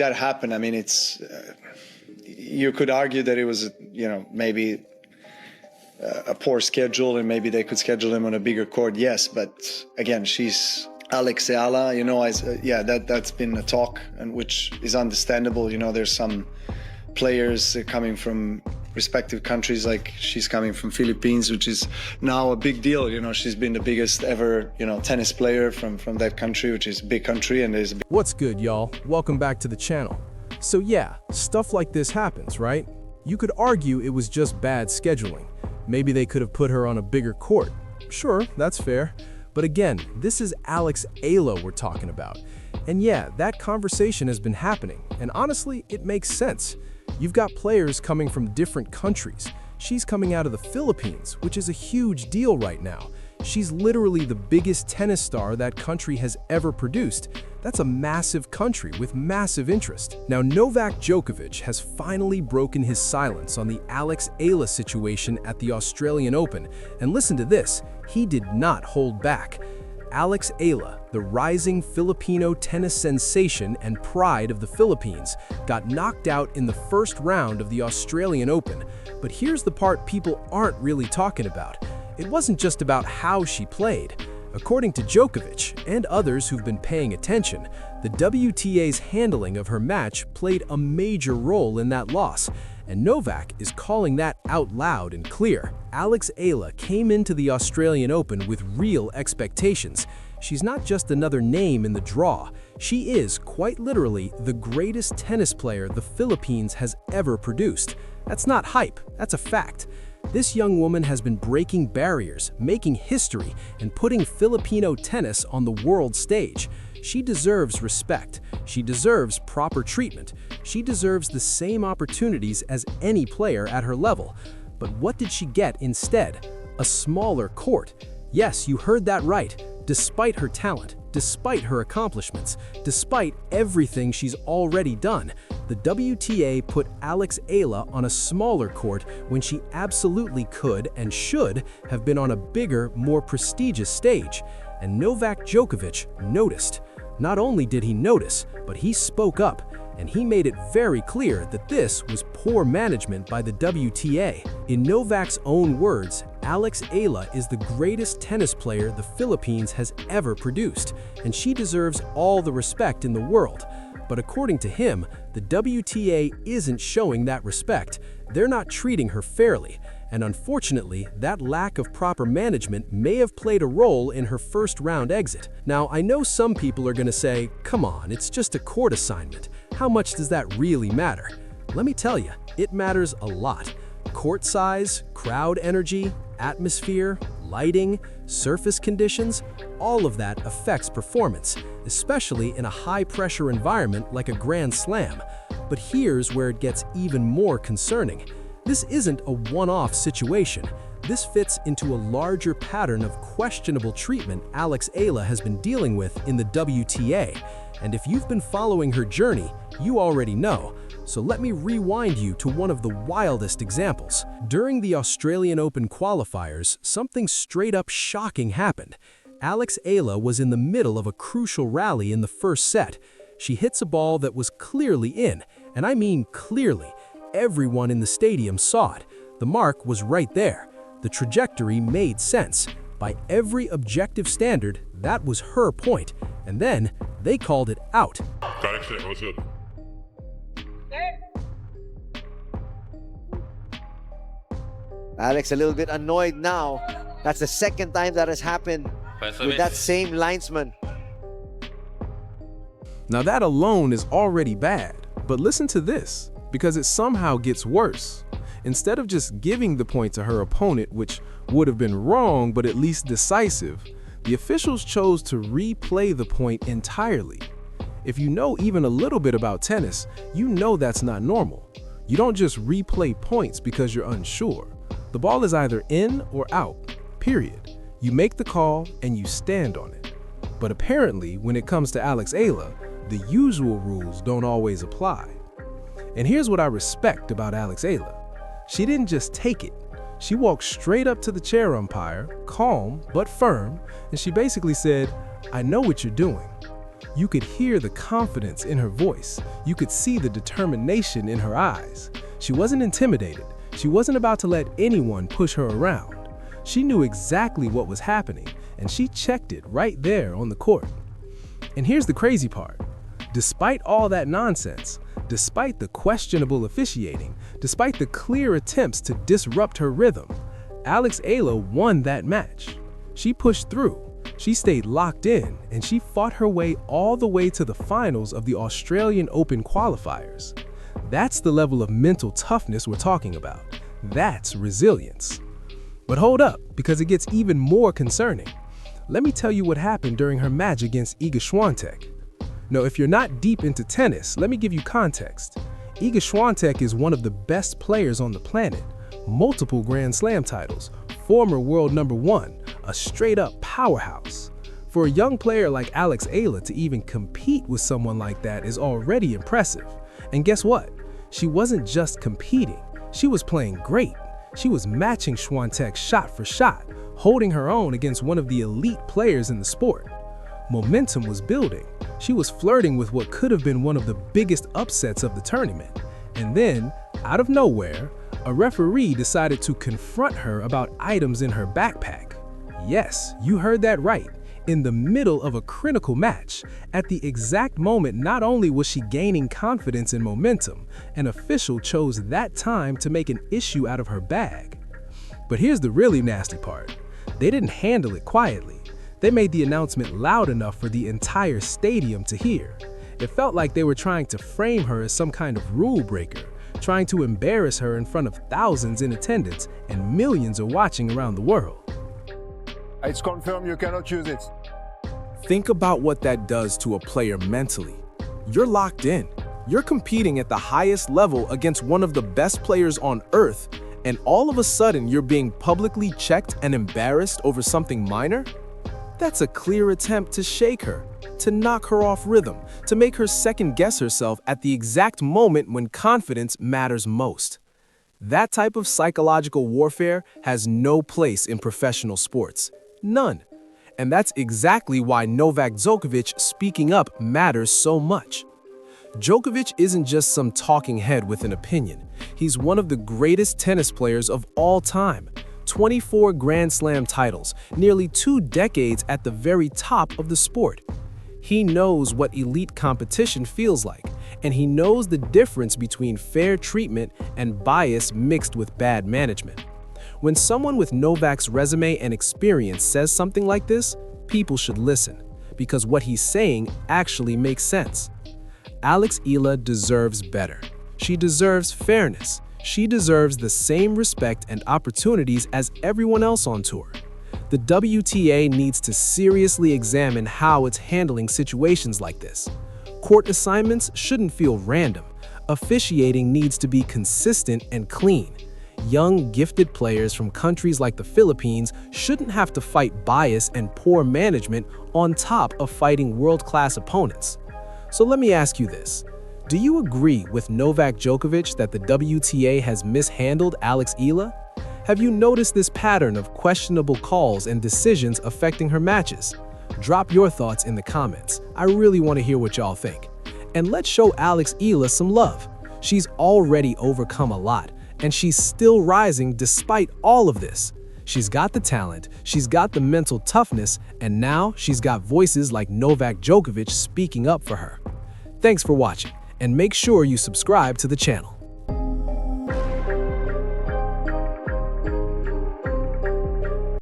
that happen, I mean, it's you could argue that it was, maybe a poor schedule, and maybe they could schedule him on a bigger court. Yes, but again, she's Alex Eala. That's been a talk, and which is understandable. There's some players coming from respective countries, like she's coming from Philippines, which is now a big deal. She's been the biggest ever, tennis player from that country, which is a big country, and there's. What's good, y'all? Welcome back to the channel. So yeah, stuff like this happens, right? You could argue it was just bad scheduling. Maybe they could have put her on a bigger court. Sure, that's fair. But again, this is Alex Eala we're talking about. And yeah, that conversation has been happening, and honestly, it makes sense. You've got players coming from different countries. She's coming out of the Philippines, which is a huge deal right now. She's literally the biggest tennis star that country has ever produced. That's a massive country with massive interest. Now, Novak Djokovic has finally broken his silence on the Alex Eala situation at the Australian Open. And listen to this, he did not hold back. Alex Eala, the rising Filipino tennis sensation and pride of the Philippines, got knocked out in the first round of the Australian Open. But here's the part people aren't really talking about. It wasn't just about how she played. According to Djokovic and others who've been paying attention, the WTA's handling of her match played a major role in that loss, and Novak is calling that out loud and clear. Alex Eala came into the Australian Open with real expectations. She's not just another name in the draw. She is, quite literally, the greatest tennis player the Philippines has ever produced. That's not hype, that's a fact. This young woman has been breaking barriers, making history, and putting Filipino tennis on the world stage. She deserves respect. She deserves proper treatment. She deserves the same opportunities as any player at her level. But what did she get instead? A smaller court. Yes, you heard that right. Despite her talent, despite her accomplishments, despite everything she's already done, the WTA put Alex Eala on a smaller court when she absolutely could and should have been on a bigger, more prestigious stage. And Novak Djokovic noticed. Not only did he notice, but he spoke up, and he made it very clear that this was poor management by the WTA. In Novak's own words, Alex Eala is the greatest tennis player the Philippines has ever produced, and she deserves all the respect in the world. But according to him, the WTA isn't showing that respect. They're not treating her fairly. And unfortunately, that lack of proper management may have played a role in her first round exit. Now, I know some people are going to say, come on, it's just a court assignment. How much does that really matter? Let me tell you, it matters a lot. Court size, crowd energy, atmosphere, lighting, surface conditions, all of that affects performance, especially in a high-pressure environment like a Grand Slam. But here's where it gets even more concerning. This isn't a one-off situation. This fits into a larger pattern of questionable treatment Alex Eala has been dealing with in the WTA. And if you've been following her journey, you already know. So let me rewind you to one of the wildest examples. During the Australian Open qualifiers, something straight-up shocking happened. Alex Eala was in the middle of a crucial rally in the first set. She hits a ball that was clearly in, and I mean clearly. Everyone in the stadium saw it. The mark was right there. The trajectory made sense. By every objective standard, that was her point. And then they called it out. Alex a little bit annoyed now. That's the second time that has happened with that same linesman. Now that alone is already bad, but listen to this, because it somehow gets worse. Instead of just giving the point to her opponent, which would have been wrong but at least decisive, the officials chose to replay the point entirely. If you know even a little bit about tennis, you know that's not normal. You don't just replay points because you're unsure. The ball is either in or out, period. You make the call and you stand on it. But apparently, when it comes to Alex Eala, the usual rules don't always apply. And here's what I respect about Alex Eala. She didn't just take it. She walked straight up to the chair umpire, calm but firm, and she basically said, I know what you're doing. You could hear the confidence in her voice. You could see the determination in her eyes. She wasn't intimidated. She wasn't about to let anyone push her around. She knew exactly what was happening, and she checked it right there on the court. And here's the crazy part. Despite all that nonsense, despite the questionable officiating, despite the clear attempts to disrupt her rhythm, Alex Eala won that match. She pushed through, she stayed locked in, and she fought her way all the way to the finals of the Australian Open qualifiers. That's the level of mental toughness we're talking about. That's resilience. But hold up, because it gets even more concerning. Let me tell you what happened during her match against Iga Swiatek. Now, if you're not deep into tennis, let me give you context. Iga Swiatek is one of the best players on the planet, multiple Grand Slam titles, former world #1, a straight-up powerhouse. For a young player like Alex Eala to even compete with someone like that is already impressive. And guess what? She wasn't just competing, she was playing great. She was matching Swiatek shot for shot, holding her own against one of the elite players in the sport. Momentum was building. She was flirting with what could have been one of the biggest upsets of the tournament. And then, out of nowhere, a referee decided to confront her about items in her backpack. Yes, you heard that right. In the middle of a critical match, at the exact moment not only was she gaining confidence and momentum, an official chose that time to make an issue out of her bag. But here's the really nasty part. They didn't handle it quietly. They made the announcement loud enough for the entire stadium to hear. It felt like they were trying to frame her as some kind of rule breaker, trying to embarrass her in front of thousands in attendance and millions are watching around the world. It's confirmed you cannot use it. Think about what that does to a player mentally. You're locked in. You're competing at the highest level against one of the best players on earth, and all of a sudden you're being publicly checked and embarrassed over something minor? That's a clear attempt to shake her, to knock her off rhythm, to make her second-guess herself at the exact moment when confidence matters most. That type of psychological warfare has no place in professional sports. None. And that's exactly why Novak Djokovic speaking up matters so much. Djokovic isn't just some talking head with an opinion. He's one of the greatest tennis players of all time. 24 Grand Slam titles, nearly 2 decades at the very top of the sport. He knows what elite competition feels like, and he knows the difference between fair treatment and bias mixed with bad management. When someone with Novak's resume and experience says something like this, people should listen, because what he's saying actually makes sense. Alex Eala deserves better. She deserves fairness. She deserves the same respect and opportunities as everyone else on tour. The WTA needs to seriously examine how it's handling situations like this. Court assignments shouldn't feel random. Officiating needs to be consistent and clean. Young, gifted players from countries like the Philippines shouldn't have to fight bias and poor management on top of fighting world-class opponents. So let me ask you this. Do you agree with Novak Djokovic that the WTA has mishandled Alex Eala? Have you noticed this pattern of questionable calls and decisions affecting her matches? Drop your thoughts in the comments. I really want to hear what y'all think. And let's show Alex Eala some love. She's already overcome a lot, and she's still rising despite all of this. She's got the talent, she's got the mental toughness, and now she's got voices like Novak Djokovic speaking up for her. Thanks for watching, and make sure you subscribe to the channel.